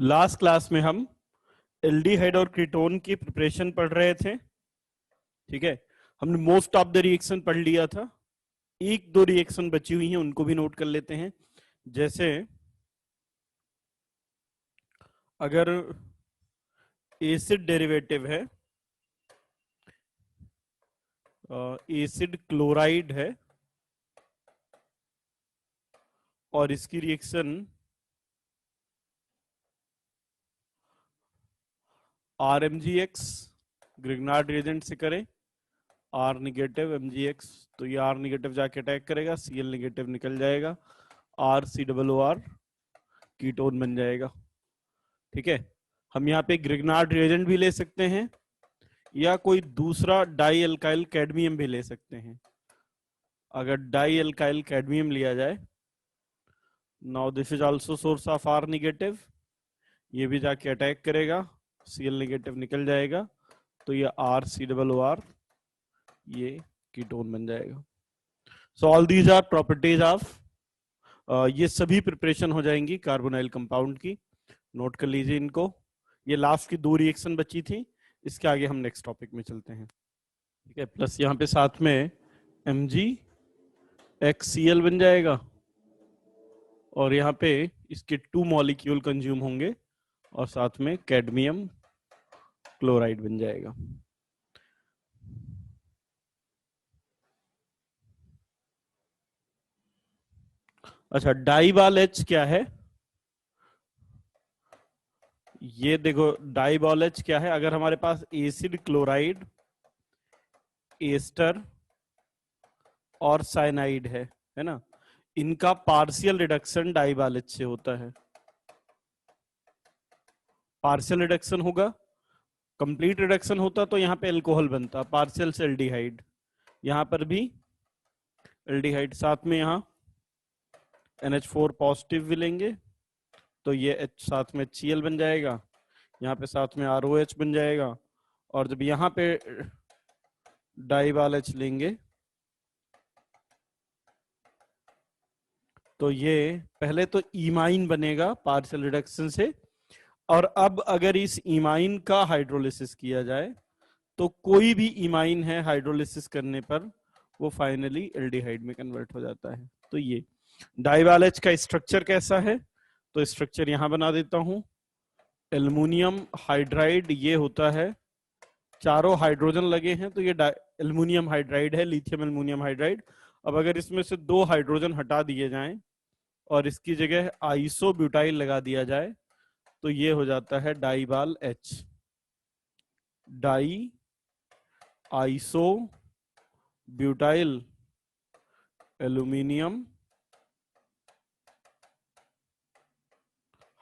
Last class में हम aldehyde और कीटोन की प्रिपरेशन पढ़ रहे थे। ठीक है, हमने मोस्ट ऑफ द रिएक्शन पढ़ लिया था। एक दो रिएक्शन बची हुई हैं, उनको भी नोट कर लेते हैं। जैसे अगर एसिड डेरिवेटिव है, एसिड क्लोराइड है और इसकी रिएक्शन RMgX ग्रिग्नार्ड रिएजेंट से करें, R निगेटिव MgX, तो ये R निगेटिव जाके अटैक करेगा, Cl निगेटिव निकल जाएगा, RCOOR कीटोन बन जाएगा। ठीक है, हम यहाँ पे ग्रिग्नार्ड रिएजेंट भी ले सकते हैं या कोई दूसरा डाई अल्काइल कैडमियम भी ले सकते हैं। अगर डाई अल्काइल कैडमियम लिया जाए, now this is also source of R negative, ये भी जाके अटैक करेगा, Cl निगेटिव निकल जाएगा, तो ये RCOOR ये कीटोन बन जाएगा। So all these are properties of, ये सभी प्रिपरेशन हो जाएंगी कार्बोनाइल कंपाउंड की। नोट कर लीजिए इनको। ये लास्ट की दो रिएक्शन बची थी, इसके आगे हम नेक्स्ट टॉपिक में चलते हैं। ठीक है, प्लस यहाँ पे साथ में MgHCl बन जाएगा और यहाँ पे इसके 2 मॉलिक्यूल कंज्यूम होंगे और साथ में कैडमियम क्लोराइड बन जाएगा। अच्छा, डाइबाल H क्या है? ये देखो, डाइबाल H क्या है? अगर हमारे पास एसिड क्लोराइड, एस्टर और साइनाइड है ना, इनका पार्शियल रिडक्शन डाइबाल H से होता है। पार्शियल रिडक्शन होगा, कंप्लीट रिडक्शन होता तो यहाँ पे अल्कोहल बनता, पार्शियल से एल्डिहाइड, यहाँ पर भी एल्डिहाइड, साथ में यहाँ NH4 पॉजिटिव भी लेंगे तो ये H साथ में HCl बन जाएगा, यहाँ पे साथ में ROH बन जाएगा, और जब यहाँ पे डाइबाल H लेंगे तो ये पहले तो इमाइन बनेगा पार्शियल रिडक्शन से, और अब अगर इस इमाइन का हाइड्रोलिसिस किया जाए तो कोई भी इमाइन है हाइड्रोलिसिस करने पर वो फाइनली एल्डिहाइड में कन्वर्ट हो जाता है। तो ये डाइबाल H का स्ट्रक्चर कैसा है, तो स्ट्रक्चर यहां बना देता हूं। एल्युमिनियम हाइड्राइड ये होता है, चारों हाइड्रोजन लगे हैं तो ये एल्युमिनियम हाइड्राइड है, लिथियम एल्युमिनियम हाइड्राइड। अब अगर इसमें से 2 हाइड्रोजन हटा दिए जाएं और इसकी जगह आइसोब्यूटाइल लगा दिया जाए तो ये हो जाता है DIBAL H, diisobutyl aluminium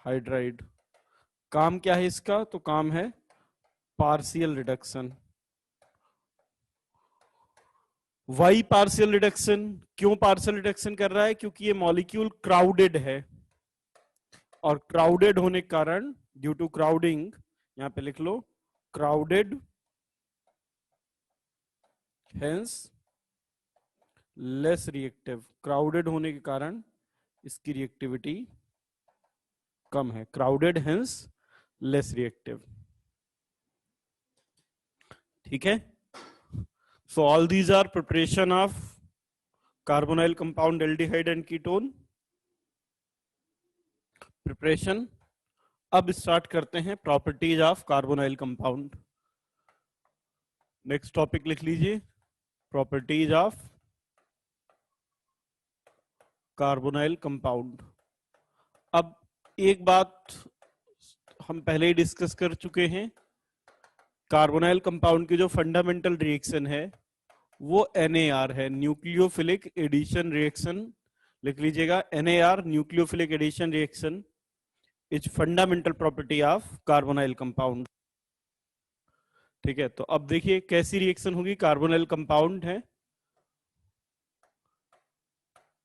hydride. काम क्या है इसका, तो काम है partial reduction. Why partial reduction, क्यों पार्शियल रिडक्शन कर रहा है? क्योंकि ये मॉलिक्यूल क्राउडेड है, और क्राउडेड होने के कारण, ड्यू टू क्राउडिंग, यहां पे लिख लो crowded, hence less reactive. Crowded होने के कारण इसकी रिएक्टिविटी कम है, क्राउडेड हेंस लेस रिएक्टिव। ठीक है, so all these are preparation of carbonyl compound aldehyde and ketone preparation. अब स्टार्ट करते हैं properties of carbonyl compound. Next topic लिख लीजिए, प्रॉपर्टीज ऑफ कार्बोनाइल कंपाउंड। अब एक बात हम पहले ही डिस्कस कर चुके हैं, कार्बोनाइल कंपाउंड की जो फंडामेंटल रिएक्शन है वो NAR है, न्यूक्लियोफिलिक एडिशन रिएक्शन। लिख लीजिएगा, NAR nucleophilic addition reaction is fundamental property of carbonyl compound. ठीक है, तो अब देखिए कैसी रिएक्शन होगी। कार्बोनाइल कंपाउंड है,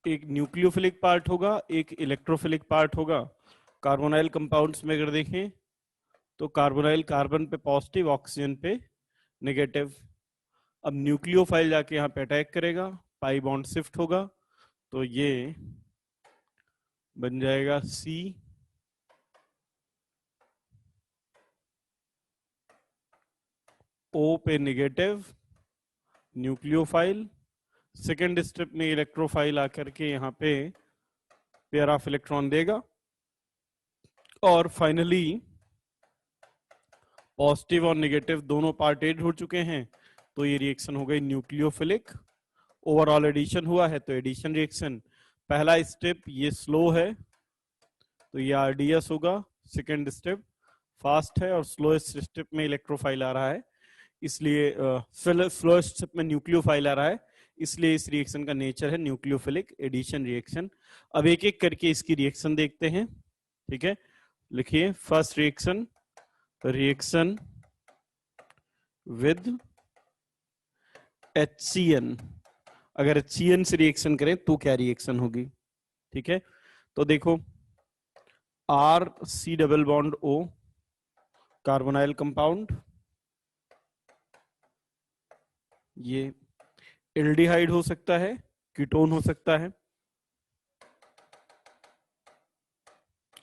एक न्यूक्लियोफिलिक पार्ट होगा, एक इलेक्ट्रोफिलिक पार्ट होगा। कार्बोनाइल कंपाउंड्स में अगर देखें तो कार्बोनाइल कार्बन पे पॉजिटिव, ऑक्सीजन पे नेगेटिव। अब न्यूक्लियोफाइल जाके यहाँ पे अटैक करेगा, पाई बॉन्ड शिफ्ट होगा तो ये बन जाएगा O पे नेगेटिव न्यूक्लियोफाइल, सेकेंड स्टेप में इलेक्ट्रोफाइल आकर के यहाँ पे पेयर ऑफ इलेक्ट्रॉन देगा, और फाइनली पॉजिटिव और नेगेटिव दोनों पार्ट एड हो चुके हैं, तो ये रिएक्शन हो गई न्यूक्लियोफिलिक। ओवरऑल एडिशन हुआ है तो एडिशन रिएक्शन। पहला स्टेप ये स्लो है तो ये आरडीएस होगा, सेकेंड स्टेप फास्ट है और स्लोएस्ट स्टेप में इलेक्ट्रोफाइल आ रहा है, इसलिए स्लोएस्ट स्टेप में न्यूक्लियोफाइल आ रहा है, इसलिए इस रिएक्शन का नेचर है न्यूक्लियोफिलिक एडिशन रिएक्शन। अब एक एक करके इसकी रिएक्शन देखते हैं, ठीक है। लिखिए first reaction, reaction with HCN। अगर HCN से रिएक्शन करें तो क्या रिएक्शन होगी, ठीक है। तो देखो RC double bond O carbonyl compound, ये एल्डिहाइड हो सकता है, कीटोन हो सकता है,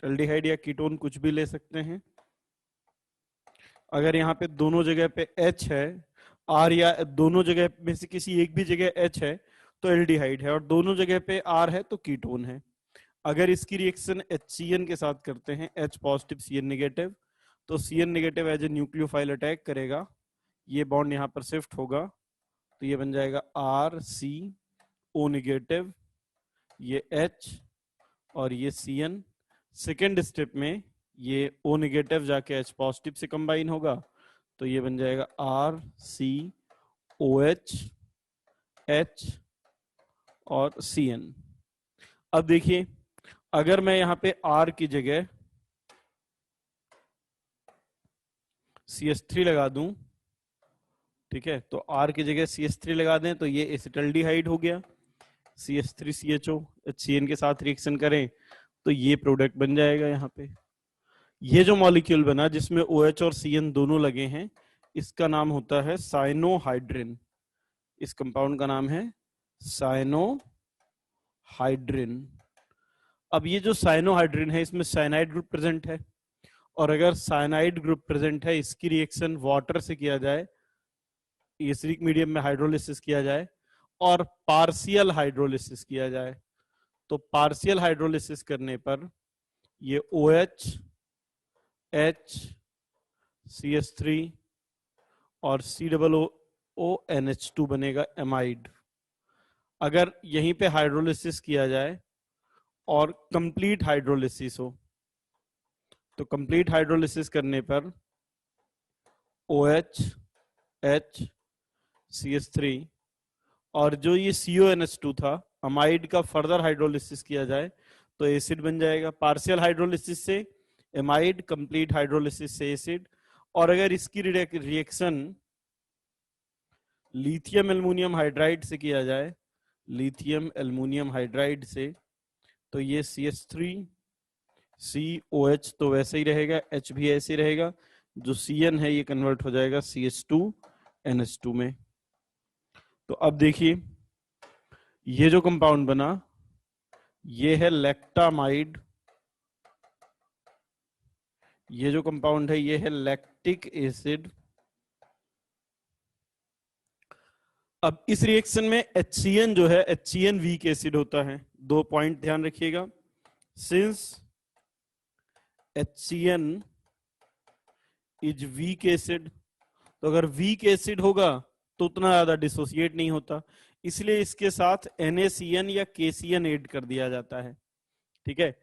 एल्डिहाइड या कीटोन कुछ भी ले सकते हैं। अगर यहाँ पे दोनों जगह पे H है, R या दोनों जगह में से किसी एक भी जगह H है तो एल्डिहाइड है, और दोनों जगह पे R है तो कीटोन है। अगर इसकी रिएक्शन HCN के साथ करते हैं, H पॉजिटिव CN नेगेटिव, तो CN negative as a nucleophile attack करेगा, ये बॉन्ड यहाँ पर शिफ्ट होगा, तो ये बन जाएगा RCO नेगेटिव, ये H और ये CN। सेकेंड स्टेप में ये O नेगेटिव जाके H पॉजिटिव से कंबाइन होगा, तो ये बन जाएगा RCOH, H और CN। अब देखिए अगर मैं यहां पे R की जगह CH3 लगा दूं, ठीक है, तो R की जगह CH3 लगा दें तो ये एसिटल्डिहाइड हो गया, CH3CHO HCN के साथ रिएक्शन करें तो ये प्रोडक्ट बन जाएगा। यहाँ पे ये जो मॉलिक्यूल बना जिसमें OH और CN दोनों लगे हैं, इसका नाम होता है साइनोहाइड्रिन। इस कंपाउंड का नाम है साइनोहाइड्रिन। अब ये जो साइनोहाइड्रिन है इसमें साइनाइड ग्रुप प्रेजेंट है, और अगर साइनाइड ग्रुप प्रेजेंट है, इसकी रिएक्शन वाटर से किया जाए, एसिडिक मीडियम में हाइड्रोलिसिस किया जाए और पार्शियल हाइड्रोलिसिस किया जाए, तो पार्शियल हाइड्रोलिसिस करने पर ये OH, H, CH3 और COONH2 बनेगा एमाइड। अगर यहीं पे हाइड्रोलिसिस किया जाए और कंप्लीट हाइड्रोलिसिस हो, तो कंप्लीट हाइड्रोलिसिस करने पर OH, H, CH3 और जो ये CONH2 था, अमाइड का फर्दर हाइड्रोलिसिस किया जाए तो एसिड बन जाएगा। पार्शियल हाइड्रोलिसिस से एमाइड, कंप्लीट हाइड्रोलिसिस से एसिड। और अगर इसकी रिएक्शन लिथियम एल्युमिनियम हाइड्राइड से किया जाए, लिथियम एल्युमिनियम हाइड्राइड से, तो ये CH3 COH तो वैसे ही रहेगा, H भी ऐसे ही रहेगा, जो CN है ये कन्वर्ट हो जाएगा CH2NH2 में। तो अब देखिए ये जो कंपाउंड बना ये है लैक्टामाइड, ये जो कंपाउंड है ये है लैक्टिक एसिड। अब इस रिएक्शन में HCN जो है, HCN वीक एसिड होता है। दो पॉइंट ध्यान रखिएगा, since HCN is weak acid, तो अगर वीक एसिड होगा तो उतना ज्यादा डिसोसिएट नहीं होता, इसलिए इसके साथ NaCN या KCN ऐड कर दिया जाता है, ठीक है।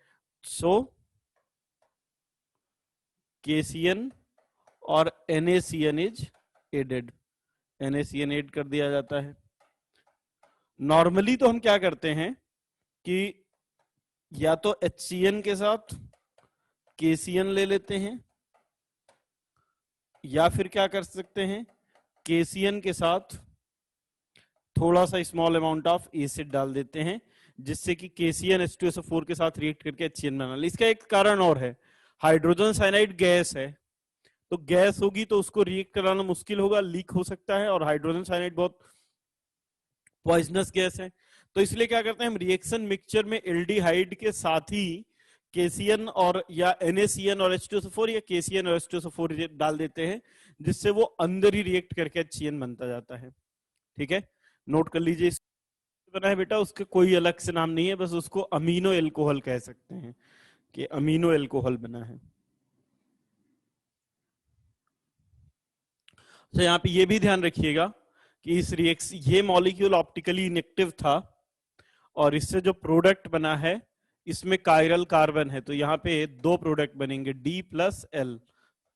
सो KCN और NaCN is added, NaCN add कर दिया जाता है। नॉर्मली तो हम क्या करते हैं कि या तो HCN के साथ KCN ले लेते हैं, या फिर क्या कर सकते हैं, KCN के साथ थोड़ा सा स्मॉल अमाउंट ऑफ एसिड डाल देते हैं, जिससे कि KCnH2SO4 के साथ रिएक्ट करके HCN बना ले। इसका एक कारण और है, हाइड्रोजन साइनाइड गैस है, तो गैस होगी तो उसको रिएक्ट कराना मुश्किल होगा, लीक हो सकता है, और हाइड्रोजन साइनाइड बहुत पॉइजनस गैस है। तो इसलिए क्या करते हैं हम, रिएक्शन मिक्सचर में एल्डिहाइड के साथ ही KCN और या NaCN और H2SO4 या KCN और H2SO4 डाल देते हैं, जिससे वो अंदर ही रिएक्ट करके HCN बनता जाता है। ठीक है, नोट कर लीजिए। बना है बेटा, उसके कोई अलग से नाम नहीं है, बस उसको अमीनो एल्कोहल कह सकते हैं कि अमीनो एल्कोहल बना है। तो यहाँ पे ये भी ध्यान रखिएगा कि इस रिएक्शन, ये मॉलिक्यूल ऑप्टिकली इनएक्टिव था और इससे जो प्रोडक्ट बना है इसमें कायरल कार्बन है, तो यहाँ पे दो प्रोडक्ट बनेंगे D+L।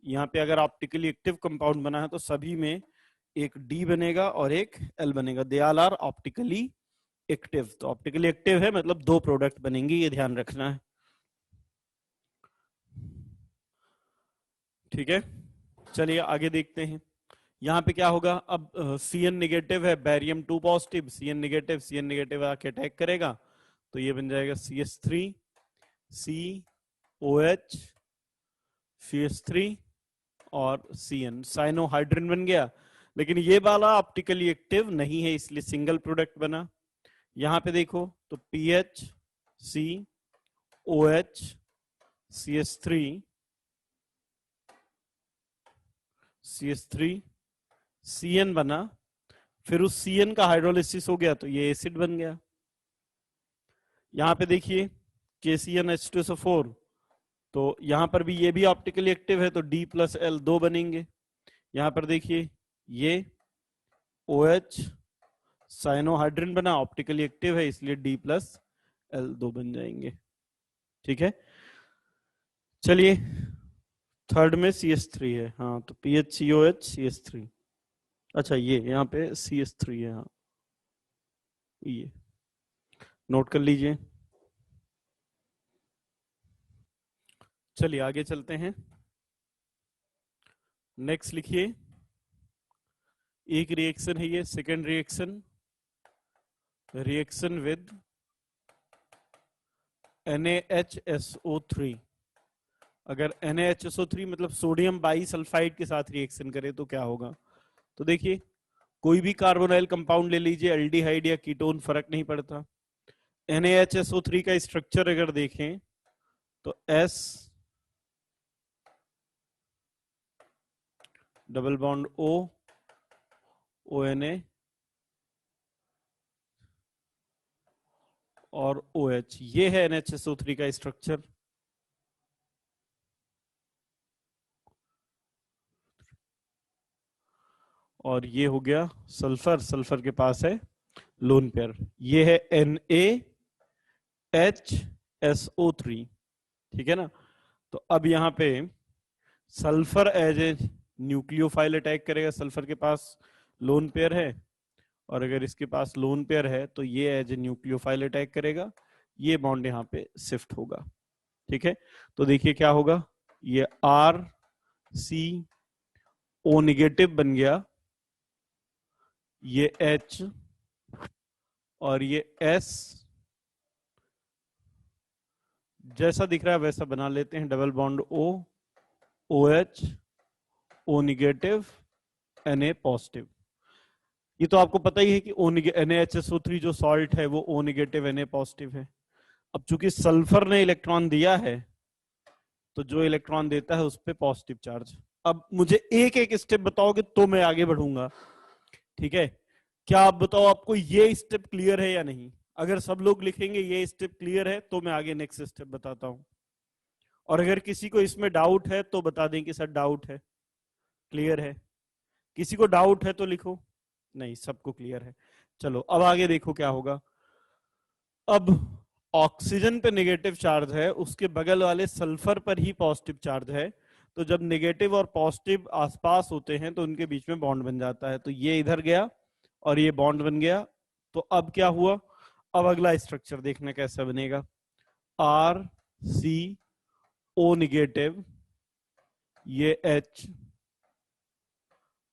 यहाँ पे अगर ऑप्टिकली एक्टिव कंपाउंड बना है तो सभी में एक D बनेगा और एक L बनेगा। They all are optically active, तो ऑप्टिकली एक्टिव है मतलब दो प्रोडक्ट बनेंगे, ये ध्यान रखना है। ठीक है, चलिए आगे देखते हैं। यहाँ पे क्या होगा, अब Cn नेगेटिव है, barium 2 positive, Cn negative, Cn negative आके अटैक करेगा, तो ये बन जाएगा CH3 COH CH3 और Cn, साइनोहाइड्रिन बन गया। लेकिन ये वाला ऑप्टिकली एक्टिव नहीं है, इसलिए सिंगल प्रोडक्ट बना। यहाँ पे देखो तो PH COH CH3 CH3 Cn बना, फिर उस Cn का हाइड्रोलिसिस हो गया तो ये एसिड बन गया। यहाँ पे देखिए KCnH2SO4, तो यहाँ पर भी ये भी ऑप्टिकली एक्टिव है तो D+L दो बनेंगे। यहाँ पर देखिए ये OH साइनोहाइड्रिन बना, ऑप्टिकली एक्टिव है इसलिए D+L दो बन जाएंगे। ठीक है, चलिए थर्ड में CH3 है, हाँ तो PHCOH CH3, अच्छा ये यहाँ पे CH3 है, हाँ ये नोट कर लीजिए। चलिए आगे चलते हैं, नेक्स्ट लिखिए। एक रिएक्शन है ये, second reaction, reaction with NaHSO3। अगर NaHSO3 मतलब सोडियम बाईसल्फाइड के साथ रिएक्शन करे तो क्या होगा, तो देखिए कोई भी कार्बोनाइल कंपाउंड ले लीजिए, एल्डिहाइड या कीटोन फर्क नहीं पड़ता। NaHSO3 का स्ट्रक्चर अगर देखें तो S double bond O ONA और OH, ये है NaHSO3 का स्ट्रक्चर। और ये हो गया सल्फर, सल्फर के पास है लोन पेयर, ये है NaHSO3। ठीक है ना, तो अब यहाँ पे sulphur as a nucleophile attack करेगा, सल्फर के पास लोन पेयर है, और अगर इसके पास लोन पेयर है तो ये एज ए न्यूक्लियोफाइल अटैक करेगा, ये बॉन्ड यहाँ पे शिफ्ट होगा। ठीक है, तो देखिए क्या होगा, ये RCO निगेटिव बन गया, ये H और ये S जैसा दिख रहा है वैसा बना लेते हैं, double bond O OH O negative Na positive. ये तो आपको पता ही है कि NaHSO3 जो सॉल्ट है वो O निगेटिव Na पॉजिटिव है। अब चूंकि सल्फर ने इलेक्ट्रॉन दिया है तो जो इलेक्ट्रॉन देता है उस पर पॉजिटिव चार्ज। अब मुझे एक एक स्टेप बताओगे तो मैं आगे बढ़ूंगा। ठीक है, क्या आप बताओ आपको ये स्टेप क्लियर है या नहीं? अगर सब लोग लिखेंगे ये स्टेप क्लियर है तो मैं आगे नेक्स्ट स्टेप बताता हूं, और अगर किसी को इसमें डाउट है तो बता दें कि सर डाउट है, क्लियर है। किसी को डाउट है तो लिखो, नहीं सबको क्लियर है। चलो अब आगे देखो क्या होगा। अब ऑक्सीजन पे नेगेटिव चार्ज है, उसके बगल वाले सल्फर पर ही पॉजिटिव चार्ज है, तो जब नेगेटिव और पॉजिटिव आसपास होते हैं तो उनके बीच में बॉन्ड बन जाता है, तो ये इधर गया और ये बॉन्ड बन गया। तो अब क्या हुआ, अब अगला स्ट्रक्चर देखना कैसा बनेगा, RCO निगेटिव, ये H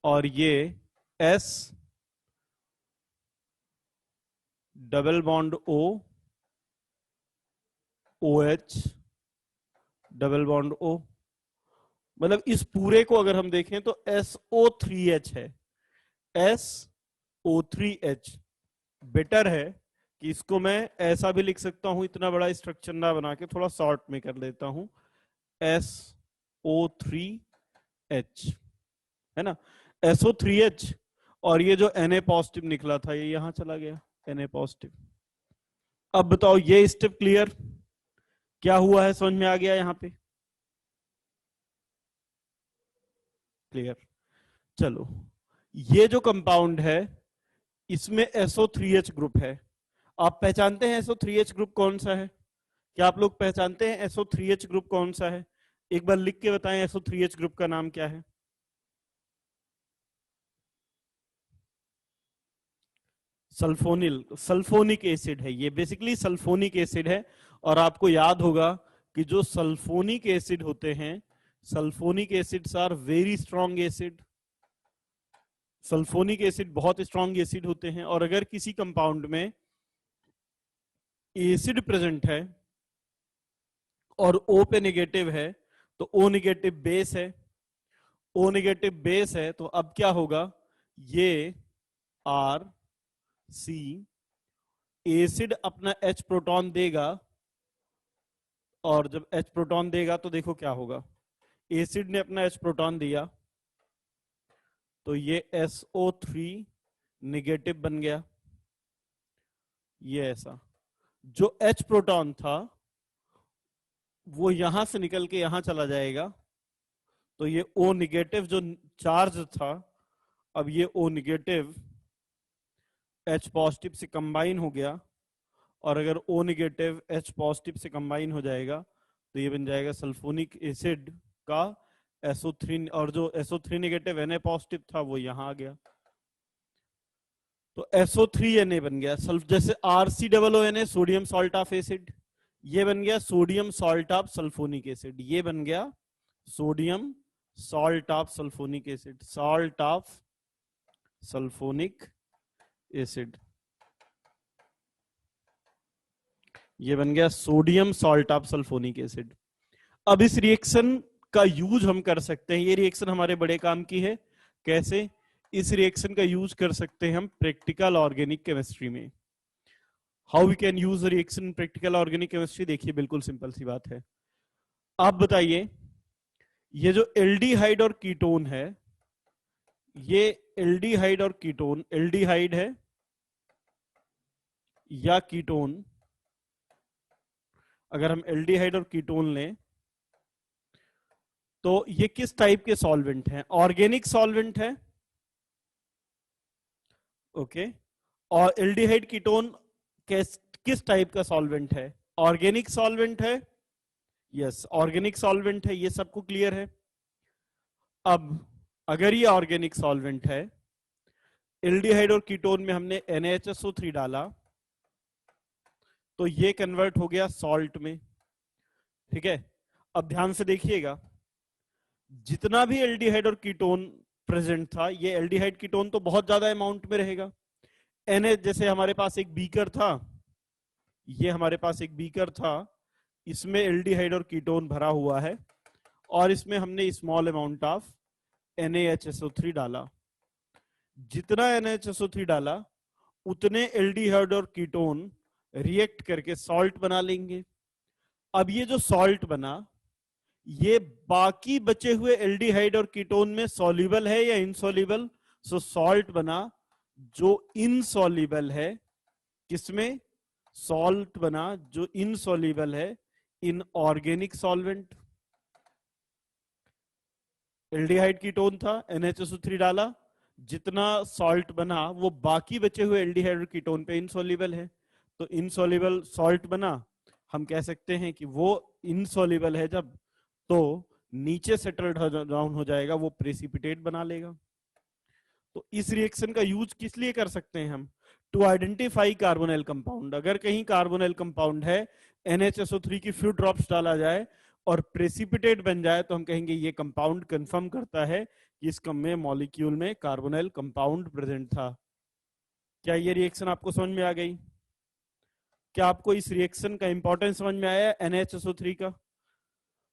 और ये S double bond O OH double bond O, मतलब इस पूरे को अगर हम देखें तो SO3H है, SO3H बेटर है कि इसको मैं ऐसा भी लिख सकता हूं, इतना बड़ा स्ट्रक्चर ना बना के थोड़ा शॉर्ट में कर लेता हूं, SO3H, है ना, SO3H। और ये जो Na पॉजिटिव निकला था ये यहां चला गया, Na पॉजिटिव। अब बताओ ये स्टेप क्लियर, क्या हुआ है समझ में आ गया यहाँ पे? क्लियर। चलो, ये जो कंपाउंड है इसमें SO3H ग्रुप है। आप पहचानते हैं SO3H ग्रुप कौन सा है? क्या आप लोग पहचानते हैं SO3H ग्रुप कौन सा है? एक बार लिख के बताएं SO3H ग्रुप का नाम क्या है? सल्फोनिल, सल्फोनिक एसिड है ये, बेसिकली सल्फोनिक एसिड है। और आपको याद होगा कि जो सल्फोनिक एसिड होते हैं, sulphonic acids are very strong acid. Sulphonic acid बहुत स्ट्रॉन्ग एसिड होते हैं, और अगर किसी कंपाउंड में एसिड प्रेजेंट है और O पे नेगेटिव है तो O नेगेटिव बेस है, O नेगेटिव बेस है तो अब क्या होगा, ये RC एसिड अपना H प्रोटॉन देगा, और जब H प्रोटॉन देगा तो देखो क्या होगा, एसिड ने अपना H प्रोटॉन दिया तो ये SO3 नेगेटिव बन गया। ये ऐसा जो H प्रोटॉन था वो यहां से निकल के यहां चला जाएगा, तो ये O निगेटिव जो चार्ज था, अब ये O निगेटिव H पॉजिटिव से कंबाइन हो गया, और अगर O निगेटिव H पॉजिटिव से कंबाइन हो जाएगा तो ये बन जाएगा सल्फोनिक एसिड का SO3, और जो SO3 नेगेटिव Na पॉजिटिव था वो यहां आ गया, तो SO3Na बन गया। जैसे RCOONA sodium salt of acid, ये बन गया sodium salt of sulphonic acid, ये बन गया sodium salt of sulphonic acid, salt of sulphonic acid, ये बन गया sodium salt of sulphonic acid. अब इस रिएक्शन का यूज हम कर सकते हैं, ये रिएक्शन हमारे बड़े काम की है। कैसे? इस रिएक्शन का यूज कर सकते हैं हम प्रैक्टिकल ऑर्गेनिक केमिस्ट्री में। How we can use reaction in practical organic chemistry? देखिए बिल्कुल सिंपल सी बात है। आप बताइए, ये जो एल्डिहाइड और कीटोन है, ये एल्डिहाइड और कीटोन, एल्डिहाइड है या कीटोन, अगर हम एल्डिहाइड और कीटोन लें तो ये किस टाइप के सॉल्वेंट हैं? ऑर्गेनिक सॉल्वेंट है, ओके। और एल्डिहाइड कीटोन किस टाइप का सॉल्वेंट है? ऑर्गेनिक सॉल्वेंट है, यस ऑर्गेनिक सॉल्वेंट है, ये सबको क्लियर है। अब अगर ये ऑर्गेनिक सॉल्वेंट है, एल्डिहाइड और कीटोन में हमने NaHSO3 डाला तो ये कन्वर्ट हो गया सॉल्ट में, ठीक है। अब ध्यान से देखिएगा, जितना भी एल्डिहाइड और कीटोन प्रेजेंट था, ये एल्डिहाइड कीटोन तो बहुत ज्यादा अमाउंट में रहेगा। जैसे हमारे पास एक बीकर था, ये हमारे पास एक बीकर था, इसमें एल्डिहाइड और कीटोन भरा हुआ है, और इसमें हमने स्मॉल अमाउंट ऑफ NaHSO3 डाला। जितना NaHSO3 डाला उतने एल्डिहाइड और कीटोन रिएक्ट करके सॉल्ट बना लेंगे। अब ये जो सॉल्ट बना, ये बाकी बचे हुए एल्डिहाइड और कीटोन में सॉल्युबल है या इनसॉल्युबल? सो सॉल्ट बना जो इनसॉल्युबल है, किसमें? सॉल्ट बना जो इनसॉल्युबल है in organic solvent. Aldehyde ketone था, NaHSO3 डाला, जितना सॉल्ट बना वो बाकी बचे हुए एल्डिहाइड और कीटोन पे इनसॉल्युबल है, तो इनसॉल्युबल सॉल्ट बना। हम कह सकते हैं कि वो इनसॉल्युबल है जब, तो नीचे सेटल डाउन हो जाएगा, वो प्रेसिपिटेट बना लेगा। तो इस रिएक्शन का यूज किस लिए कर सकते हैं हम? To identify carbonyl compound. अगर कहीं कार्बोनाइल कंपाउंड है, NaHSO3 की फ्यू ड्रॉप्स डाला जाए और प्रेसिपिटेट बन जाए तो हम कहेंगे ये कंपाउंड कंफर्म करता है कि इस में मॉलिक्यूल में कार्बोनाइल कंपाउंड प्रेजेंट था। क्या ये रिएक्शन आपको समझ में आ गई? क्या आपको इस रिएक्शन का इंपॉर्टेंस समझ में आया NaHSO3 का?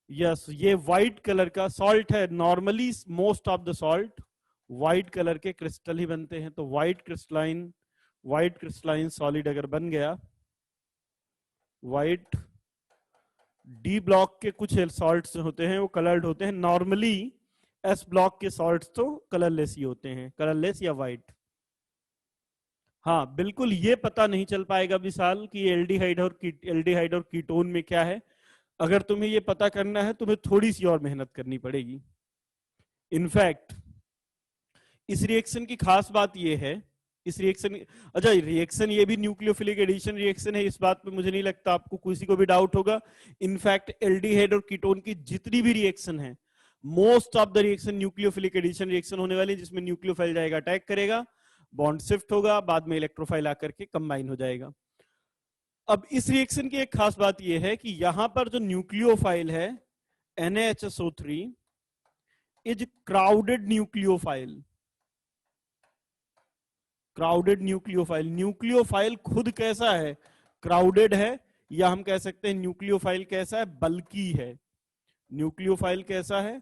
यस, ये व्हाइट कलर का सॉल्ट है। Normally most of the salt white colour के क्रिस्टल ही बनते हैं, तो white crystalline white crystalline solid अगर बन गया, व्हाइट डी ब्लॉक के कुछ सॉल्ट्स होते हैं वो कलर्ड होते हैं, नॉर्मली एस ब्लॉक के सॉल्ट्स तो कलरलेस ही होते हैं, कलरलेस या व्हाइट। हाँ बिल्कुल, ये पता नहीं चल पाएगा विशाल कि एल्डिहाइड और कीटोन में क्या है। अगर तुम्हें ये पता करना है तुम्हें थोड़ी सी और मेहनत करनी पड़ेगी। इनफैक्ट इस रिएक्शन की खास बात ये है, इस रिएक्शन, अच्छा रिएक्शन ये भी न्यूक्लियोफिलिक एडिशन रिएक्शन है, इस बात पे मुझे नहीं लगता आपको किसी को भी डाउट होगा। इनफैक्ट एल्डिहाइड और कीटोन की जितनी भी रिएक्शन है, most of the reaction nucleophilic addition reaction होने वाली है, जिसमें न्यूक्लियोफाइल जाएगा अटैक करेगा, बॉन्ड शिफ्ट होगा, बाद में इलेक्ट्रोफाइल आकर के कंबाइन हो जाएगा। अब इस रिएक्शन की एक खास बात यह है कि यहां पर जो न्यूक्लियोफाइल है NaHSO3 is crowded nucleophile. Crowded nucleophile, nucleophile खुद कैसा है, क्राउडेड है, या हम कह सकते हैं न्यूक्लियोफाइल कैसा है, बल्की है। न्यूक्लियोफाइल कैसा है,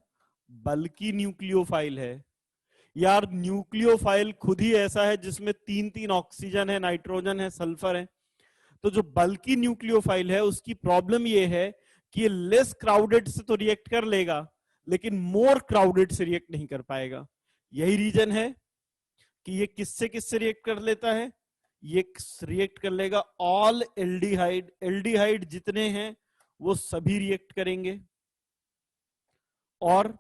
बल्की न्यूक्लियोफाइल है। यार न्यूक्लियोफाइल खुद ही ऐसा है जिसमें 3-3 ऑक्सीजन है, नाइट्रोजन है, सल्फर है। तो जो बल्की न्यूक्लियोफाइल है उसकी प्रॉब्लम ये है कि ये लेस क्राउडेड से तो रिएक्ट कर लेगा लेकिन मोर क्राउडेड से रिएक्ट नहीं कर पाएगा। यही रीजन है कि ये किससे किससे रिएक्ट कर लेता है, ये रिएक्ट कर लेगा ऑल एल्डिहाइड, एल्डिहाइड जितने हैं वो सभी रिएक्ट करेंगे, और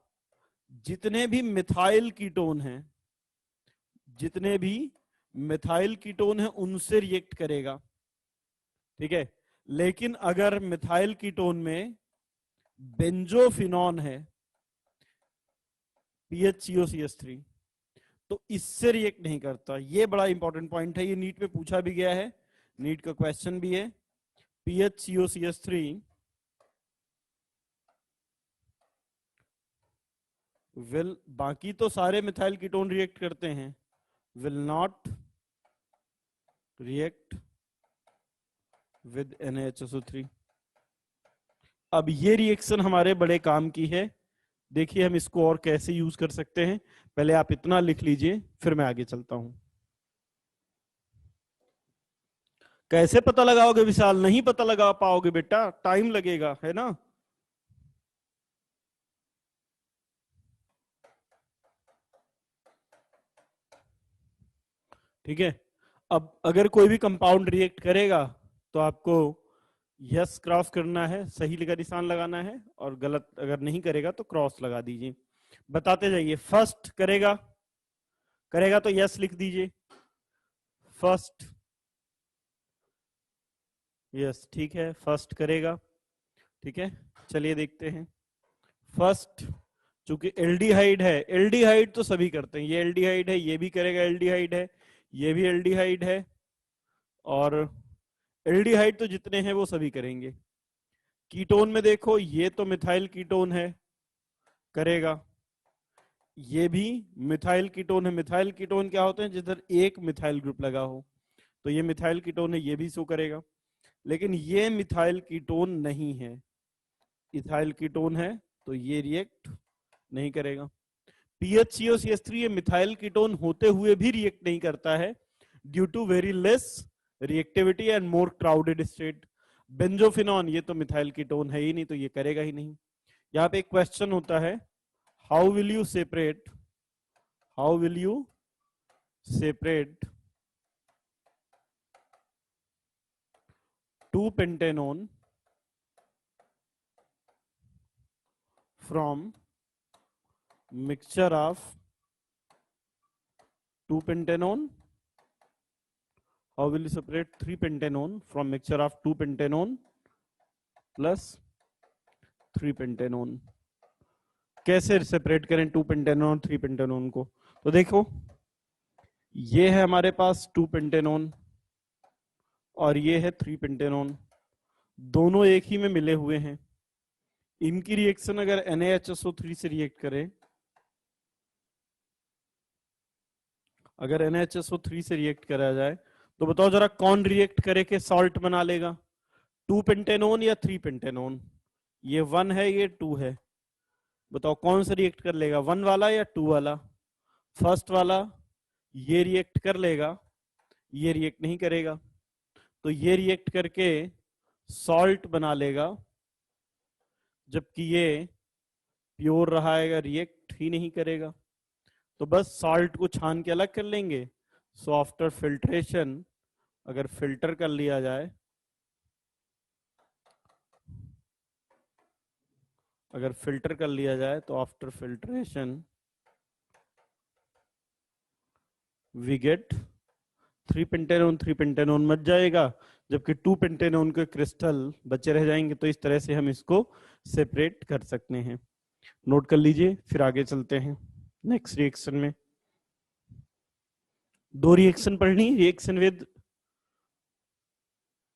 जितने भी मिथाइल कीटोन हैं, जितने भी मिथाइल कीटोन हैं उनसे रिएक्ट करेगा, ठीक है। लेकिन अगर मिथाइल कीटोन में बेंजोफिनॉन है PHCOCH3 तो इससे रिएक्ट नहीं करता। ये बड़ा इंपॉर्टेंट पॉइंट है, ये नीट में पूछा भी गया है, नीट का क्वेश्चन भी है। PHCOCH3 विल, बाकी तो सारे मिथाइल कीटोन रिएक्ट करते हैं, will not react with NaHSO3। अब ये रिएक्शन हमारे बड़े काम की है, देखिए हम इसको और कैसे यूज कर सकते हैं। पहले आप इतना लिख लीजिए फिर मैं आगे चलता हूं। कैसे पता लगाओगे विशाल, नहीं पता लगा पाओगे बेटा, टाइम लगेगा, है ना। ठीक है, अब अगर कोई भी कंपाउंड रिएक्ट करेगा तो आपको यस क्रॉस करना है, सही का निशान लगाना है, और गलत अगर नहीं करेगा तो क्रॉस लगा दीजिए। बताते जाइए, फर्स्ट करेगा, करेगा तो यस लिख दीजिए, फर्स्ट, यस ठीक है, फर्स्ट करेगा, ठीक है। चलिए देखते हैं, फर्स्ट चूंकि एल्डिहाइड है, एल्डिहाइड तो सभी करते हैं, ये एल्डिहाइड है, ये भी करेगा, एल्डिहाइड है, ये भी एल्डिहाइड है, और एल्डिहाइड तो जितने हैं वो सभी करेंगे। कीटोन में देखो, ये तो मिथाइल कीटोन है, करेगा, ये भी मिथाइल कीटोन है। मिथाइल कीटोन क्या होते हैं, जिधर एक मिथाइल ग्रुप लगा हो, तो ये मिथाइल कीटोन है, ये भी शो करेगा। लेकिन ये मिथाइल कीटोन नहीं है, इथाइल कीटोन है, तो ये रिएक्ट नहीं करेगा। PHCOCH3 ये मिथाइल कीटोन होते हुए भी रिएक्ट नहीं करता है, due to very less reactivity and more crowded state. Benzophenone ये तो मिथाइल कीटोन है ही नहीं, तो ये करेगा ही नहीं। यहाँ पे एक क्वेश्चन होता है, how will you separate 2-pentanone from mixture of 2-pentanone? How will you separate 3-pentanone from mixture of 2-pentanone plus 3-pentanone? कैसे सेपरेट करें 2-pentanone 3-pentanone को? तो देखो, ये है हमारे पास 2-pentanone और ये है 3-pentanone, दोनों एक ही में मिले हुए हैं। इनकी रिएक्शन अगर NaHSO3 से रिएक्ट करे, अगर NaHSO3 से रिएक्ट करा जाए तो बताओ जरा कौन रिएक्ट करे के सॉल्ट बना लेगा, 2-pentanone या 3-pentanone? ये 1 है, ये 2 है, बताओ कौन सा रिएक्ट कर लेगा, 1 वाला या 2 वाला? फर्स्ट वाला ये रिएक्ट कर लेगा, ये रिएक्ट नहीं करेगा, तो ये रिएक्ट करके सॉल्ट बना लेगा, जबकि ये प्योर रहाएगा, रिएक्ट ही नहीं करेगा। तो बस सॉल्ट को छान के अलग कर लेंगे। सो आफ्टर फिल्ट्रेशन, अगर फिल्टर कर लिया जाए, अगर फिल्टर कर लिया जाए तो after filtration we get 3 pentanone. 3 pentanone मच जाएगा, जबकि 2 पेंटेनोन के क्रिस्टल बचे रह जाएंगे। तो इस तरह से हम इसको सेपरेट कर सकते हैं। नोट कर लीजिए, फिर आगे चलते हैं नेक्स्ट रिएक्शन में। 2 रिएक्शन पढ़नी, reaction with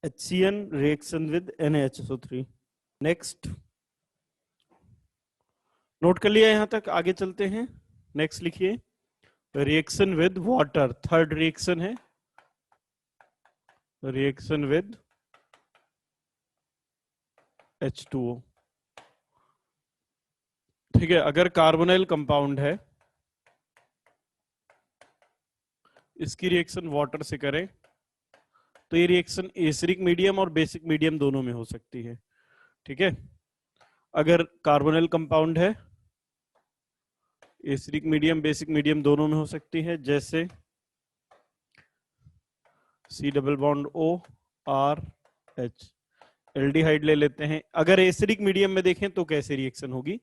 HCN, reaction with NaHSO3। Next, note कर लिया यहां तक, आगे चलते हैं। नेक्स्ट लिखिए, reaction with water. Third reaction है रिएक्शन विद H2O। ठीक है, अगर कार्बोनाइल कंपाउंड है, इसकी रिएक्शन वाटर से करें, तो ये रिएक्शन एसिडिक मीडियम और बेसिक मीडियम दोनों में हो सकती है। ठीक है, अगर कार्बोनाइल कंपाउंड है, एसिडिक मीडियम बेसिक मीडियम दोनों में हो सकती है। जैसे C double bond O R H, aldehyde ले लेते हैं। अगर एसिडिक मीडियम में देखें तो कैसे रिएक्शन होगी?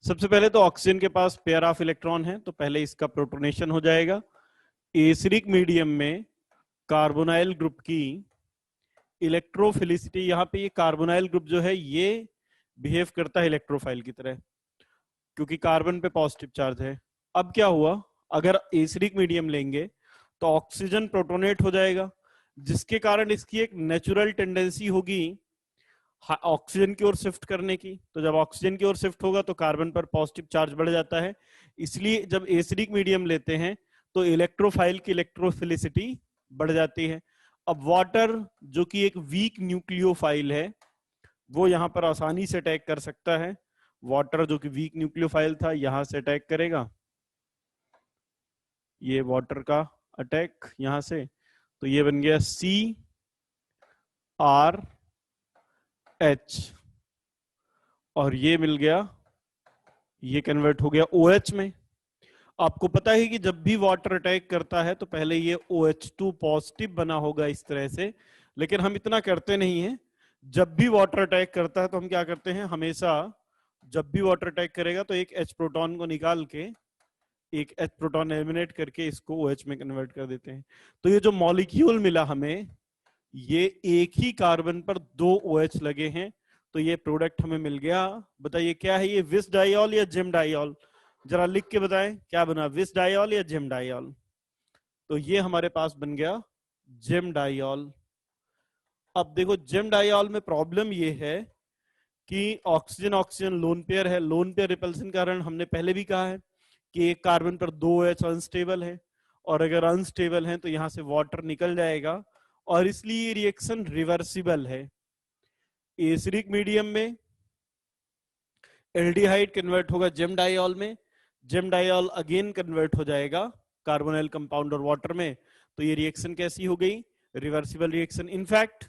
सबसे पहले तो ऑक्सीजन के पास पेयर ऑफ इलेक्ट्रॉन है, तो पहले इसका प्रोटोनेशन हो जाएगा। एसिडिक मीडियम में कार्बोनाइल ग्रुप की इलेक्ट्रोफिलिसिटी, यहाँ पे ये कार्बोनाइल ग्रुप जो है ये बिहेव करता है इलेक्ट्रोफाइल की तरह, क्योंकि कार्बन पे पॉजिटिव चार्ज है। अब क्या हुआ, अगर एसिडिक मीडियम लेंगे तो ऑक्सीजन प्रोटोनेट हो जाएगा, जिसके कारण इसकी एक नेचुरल टेंडेंसी होगी ऑक्सीजन की ओर शिफ्ट करने की। तो जब ऑक्सीजन की ओर शिफ्ट होगा तो कार्बन पर पॉजिटिव चार्ज बढ़ जाता है। इसलिए जब एसिडिक मीडियम लेते हैं तो इलेक्ट्रोफाइल की इलेक्ट्रोफिलिसिटी बढ़ जाती है। अब वाटर जो कि एक वीक न्यूक्लियोफाइल है, वो यहां पर आसानी से अटैक कर सकता है। वाटर जो कि वीक न्यूक्लियोफाइल था, यहां से अटैक करेगा, ये वाटर का अटैक यहां से, तो ये बन गया CrH, और ये मिल गया, ये कन्वर्ट हो गया OH में। आपको पता है कि जब भी वाटर अटैक करता है तो पहले ये OH2 पॉजिटिव बना होगा इस तरह से, लेकिन हम इतना करते नहीं है। जब भी वाटर अटैक करता है तो हम क्या करते हैं, हमेशा जब भी वाटर अटैक करेगा तो एक H प्रोटॉन को निकाल के, एक H प्रोटॉन एलिमिनेट करके इसको OH में कन्वर्ट कर देते हैं। तो ये जो मॉलिक्यूल मिला हमें, ये एक ही कार्बन पर 2 OH लगे हैं, तो ये प्रोडक्ट हमें मिल गया। बताइए क्या है ये, विस डाइऑल या जिम डाइऑल? जरा लिख के बताएं क्या बना, विस डाइऑल या जिम डाइऑल? तो ये हमारे पास बन गया जिम डाइऑल। अब देखो जिम डाइऑल में प्रॉब्लम ये है कि ऑक्सीजन ऑक्सीजन लोन पेयर है। लोन पेयर रिपल्सन के कारण हमने पहले भी कहा है कि एक कार्बन पर 2 OH अनस्टेबल है, और अगर अनस्टेबल है तो यहां से वाटर निकल जाएगा, और इसलिए रिएक्शन रिवर्सिबल है। एसिडिक मीडियम में एल्डिहाइड कन्वर्ट होगा जिम डाइऑल में, जिम डाइऑल अगेन कन्वर्ट हो जाएगा कार्बोनाइल कंपाउंड और वाटर में। तो ये रिएक्शन कैसी हो गई, रिवर्सिबल रिएक्शन। इनफैक्ट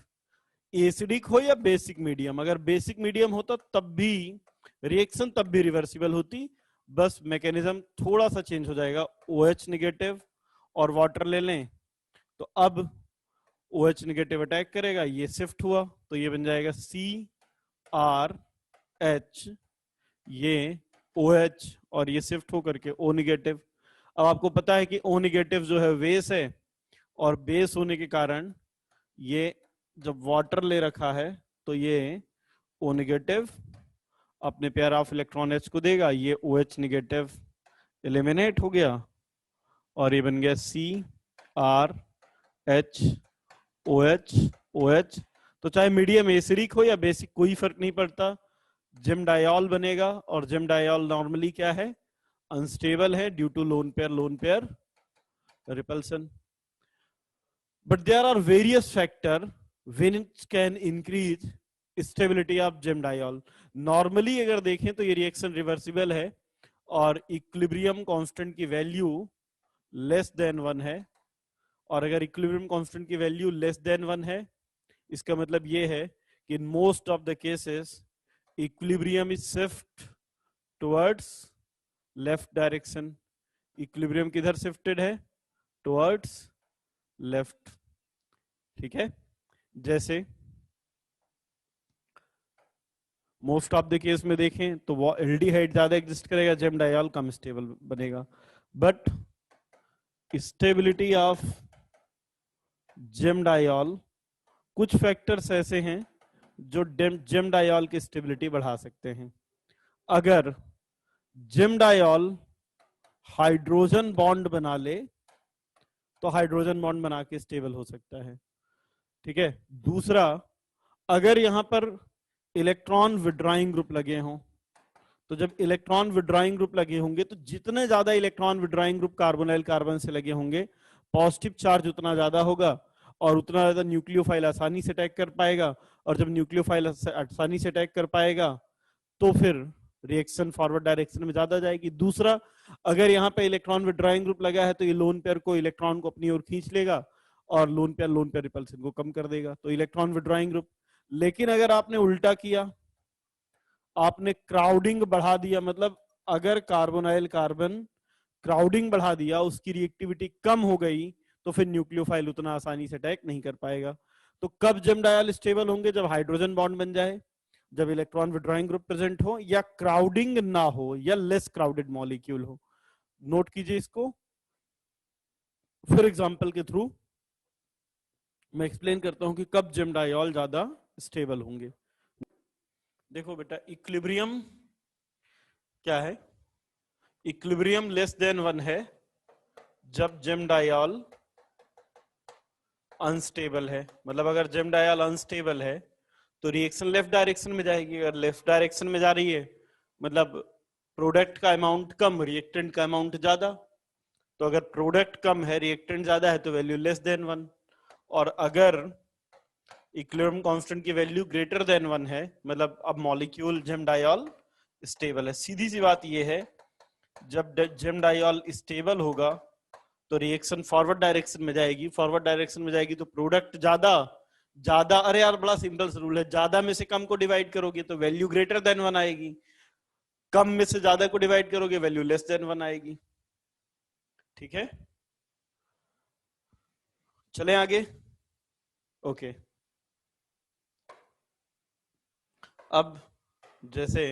एसिडिक हो या बेसिक मीडियम, अगर बेसिक मीडियम होता तब भी रिएक्शन तब भी रिवर्सिबल होती, बस मैकेनिज्म थोड़ा सा चेंज हो जाएगा। OH नेगेटिव और वाटर ले लें तो अब OH नेगेटिव अटैक करेगा, ये शिफ्ट हुआ तो ये बन जाएगा CrH, ये OH, और ये शिफ्ट होकर के O नेगेटिव। अब आपको पता है कि O नेगेटिव जो है बेस है, और बेस होने के कारण ये जब वाटर ले रखा है तो ये O नेगेटिव अपने पेयर ऑफ इलेक्ट्रॉन H को देगा, ये OH नेगेटिव एलिमिनेट हो गया, और ये बन गया CrH OH। तो चाहे मीडियम एसिडिक हो या बेसिक कोई फर्क नहीं पड़ता, जिम डाइऑल बनेगा। और जिम डाइऑल नॉर्मली क्या है, अनस्टेबल है due to lone pair repulsion. But there are various factor which can increase stability of gem diol. Normally अगर देखें तो ये रिएक्शन रिवर्सिबल है, और इक्विलिब्रियम कांस्टेंट की वैल्यू लेस देन 1 है, और अगर इक्विलिब्रियम कांस्टेंट की वैल्यू लेस देन 1 है, इसका मतलब ये है कि in most of the cases equilibrium is shift towards left direction. Equilibrium किधर शिफ्टेड है? Towards left. ठीक है, जैसे मोस्ट ऑफ द केस में देखें तो वो एल्डिहाइड ज्यादा एग्जिस्ट करेगा, जेम डाइऑल कम स्टेबल बनेगा। But stability of gem diol, कुछ फैक्टर्स ऐसे हैं जो जेम डाइऑल की स्टेबिलिटी बढ़ा सकते हैं। अगर जेम डाइऑल हाइड्रोजन बॉन्ड बना ले तो हाइड्रोजन बॉन्ड बना के स्टेबल हो सकता है। ठीक है, दूसरा, अगर यहां पर इलेक्ट्रॉन विड्रॉइंग ग्रुप लगे हों, तो जब इलेक्ट्रॉन विड्रॉइंग ग्रुप लगे होंगे तो जितने ज्यादा electron withdrawing group carbonyl carbon से लगे होंगे, पॉजिटिव चार्ज उतना ज्यादा होगा और उतना ज्यादा न्यूक्लियोफाइल आसानी से अटैक कर पाएगा। और जब न्यूक्लियोफाइल आसानी से अटैक कर पाएगा तो फिर रिएक्शन फॉरवर्ड डायरेक्शन में ज्यादा जाएगी। दूसरा, अगर यहाँ पे इलेक्ट्रॉन विड्रॉइंग ग्रुप लगा है तो ये लोन पेयर को, इलेक्ट्रॉन को अपनी ओर खींच लेगा और लोन पेयर रिपल्सन को कम कर देगा, तो इलेक्ट्रॉन विड्रॉइंग ग्रुप। लेकिन अगर आपने उल्टा किया, आपने क्राउडिंग बढ़ा दिया, मतलब अगर कार्बोनाइल कार्बन क्राउडिंग बढ़ा दिया, उसकी रिएक्टिविटी कम हो गई, तो फिर न्यूक्लियोफाइल उतना आसानी से अटैक नहीं कर पाएगा। तो कब जेम डायल स्टेबल होंगे? जब हाइड्रोजन बॉन्ड बन जाए, जब इलेक्ट्रॉन विड्रॉइंग ग्रुप प्रेजेंट हो, या क्राउडिंग ना हो, या लेस क्राउडेड मॉलिक्यूल हो। नोट कीजिए इसको। फिर एग्जांपल के थ्रू मैं एक्सप्लेन करता हूं कि कब जेम डाइऑल ज्यादा स्टेबल होंगे। देखो बेटा, इक्विलिब्रियम क्या है? इक्विलिब्रियम लेस देन 1 है जब जेम डाइऑल अनस्टेबल है। मतलब अगर जेम डाइऑल अनस्टेबल है तो रिएक्शन लेफ्ट डायरेक्शन में जाएगी। अगर लेफ्ट डायरेक्शन में जा रही है मतलब प्रोडक्ट का अमाउंट कम, रिएक्टेंट का अमाउंट ज्यादा। तो अगर प्रोडक्ट कम है, रिएक्टेंट ज्यादा है, तो वैल्यू लेस देन 1। और अगर इक्विलिब्रियम कांस्टेंट की वैल्यू ग्रेटर देन 1 है, मतलब अब मॉलिक्यूल जेम डाइऑल स्टेबल है। सीधी सी बात यह है, जब जेम डाइऑल स्टेबल होगा तो रिएक्शन फॉरवर्ड डायरेक्शन में जाएगी। फॉरवर्ड डायरेक्शन में जाएगी तो प्रोडक्ट ज्यादा ज्यादा, अरे यार बड़ा सिंपल रूल है, ज्यादा में से कम को डिवाइड करोगे तो वैल्यू ग्रेटर देन 1 आएगी, कम में से ज्यादा को डिवाइड करोगे वैल्यू लेस देन 1 आएगी। ठीक है, चलें आगे। ओके, अब जैसे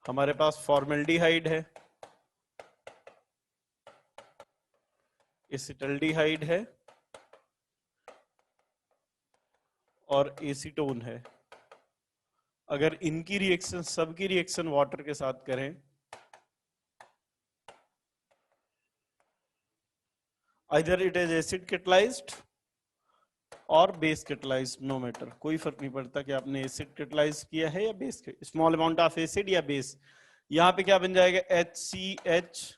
हमारे पास फॉर्मेल्डिहाइड है, एसिटल्डिहाइड है और एसीटोन है। अगर इनकी रिएक्शन, सबकी रिएक्शन वाटर के साथ करें, either it is acid catalysed और बेस कैटलाइज्ड, नो मैटर, कोई फर्क नहीं पड़ता कि आपने एसिड कैटलाइज किया है या base, small amount of acid या बेस। यहां पे क्या बन जाएगा? HCH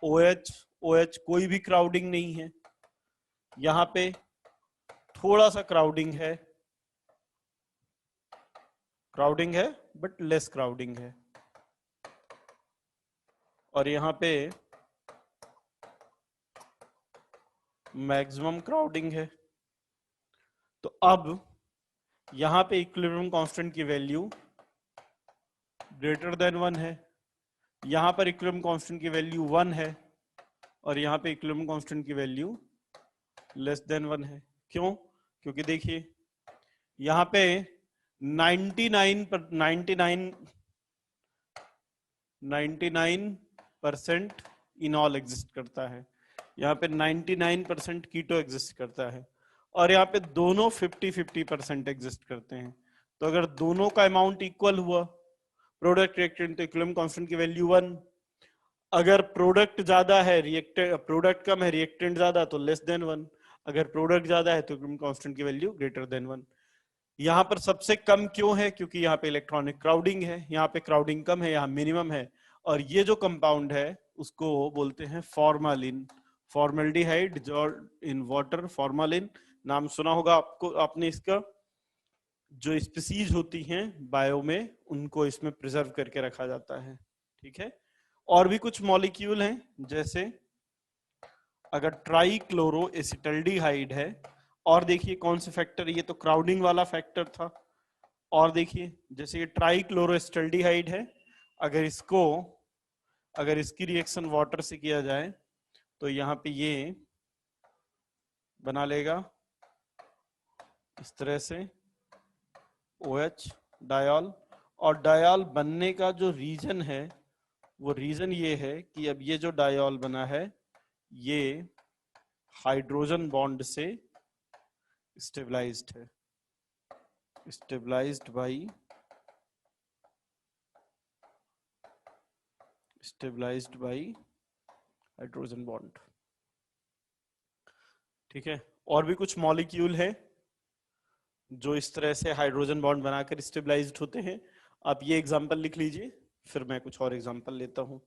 OH, कोई भी क्राउडिंग नहीं है। यहां पे थोड़ा सा क्राउडिंग है बट लेस क्राउडिंग है। और यहां पे मैक्सिमम क्राउडिंग है। तो अब यहां पे इक्विलिब्रियम कांस्टेंट की वैल्यू ग्रेटर देन 1 है, यहां पर इक्विलिब्रियम कांस्टेंट की वैल्यू 1 है और यहां पे इक्विलिब्रियम कांस्टेंट की वैल्यू लेस देन 1 है। क्यों? क्योंकि देखिए यहां पे 99% इनॉल एग्जिस्ट करता है, यहाँ पे 99% कीटो एग्जिस्ट करता है और यहाँ पे दोनों 50-50% एग्जिस्ट करते हैं। तो अगर दोनों का अमाउंट इक्वल हुआ, प्रोडक्ट रिएक्टेंट, तो इक्विलिब्रियम कांस्टेंट की वैल्यू 1। अगर प्रोडक्ट ज्यादा है, प्रोडक्ट कम है, रिएक्टेंट ज्यादा, तो लेस देन 1। अगर प्रोडक्ट ज्यादा है तो इक्विलिब्रियम कांस्टेंट की वैल्यू ग्रेटर देन 1। यहाँ पर सबसे कम क्यों है? क्योंकि यहाँ पे इलेक्ट्रॉनिक क्राउडिंग है, यहाँ पे क्राउडिंग कम है, यहाँ मिनिमम है। और ये जो कंपाउंड है उसको बोलते हैं फॉर्मालिन, फॉर्मल्डिहाइड, जो इन वाटर फॉर्मालिन, नाम सुना होगा आपको, आपने इसका। जो स्पीसीज होती हैं बायो में, उनको इसमें प्रिजर्व करके रखा जाता है। ठीक है, और भी कुछ मॉलिक्यूल हैं, जैसे अगर ट्राई क्लोरो एसिटल्डिहाइड है, और देखिए कौन से फैक्टर, ये तो क्राउडिंग वाला फैक्टर था, और देखिए जैसे ये ट्राई क्लोरो एसिटल्डिहाइड है, अगर इसको, अगर इसकी रिएक्शन वाटर से किया जाए तो यहाँ पे ये बना लेगा इस तरह से OH डायॉल। और डायॉल बनने का जो रीजन है वो रीजन ये है कि अब ये जो डायॉल बना है ये हाइड्रोजन बॉन्ड से स्टेबलाइज्ड है, stabilized by, stabilized by hydrogen bond. ठीक है, और भी कुछ मॉलिक्यूल है जो इस तरह से हाइड्रोजन बॉन्ड बनाकर स्टेबलाइज्ड होते हैं। आप ये एग्जांपल लिख लीजिए, फिर मैं कुछ और एग्जांपल लेता हूं।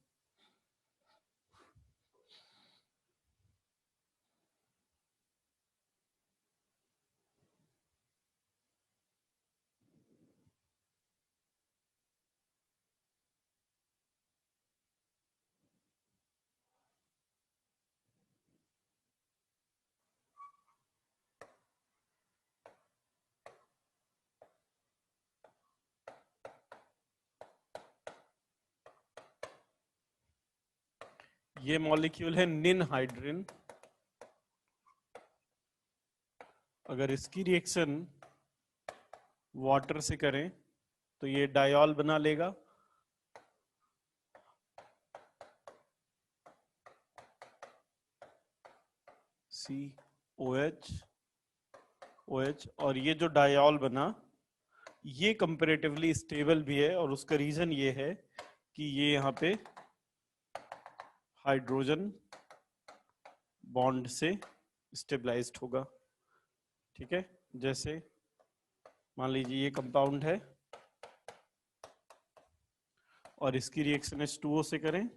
ये मॉलिक्यूल है निनहाइड्रिन। अगर इसकी रिएक्शन वाटर से करें तो ये डायॉल बना लेगा, COH OH, और ये जो डायॉल बना ये कंपैरेटिवली स्टेबल भी है, और उसका रीजन ये है कि ये यहाँ पे हाइड्रोजन बॉन्ड से स्टेबलाइज्ड होगा। ठीक है, जैसे मान लीजिए ये कंपाउंड है और इसकी रिएक्शन H2O से करें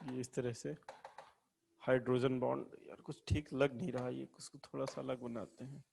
ये इस तरह से हाइड्रोजन बॉन्ड, यार कुछ ठीक लग नहीं रहा, ये उसको थोड़ा सा अलग बनाते हैं।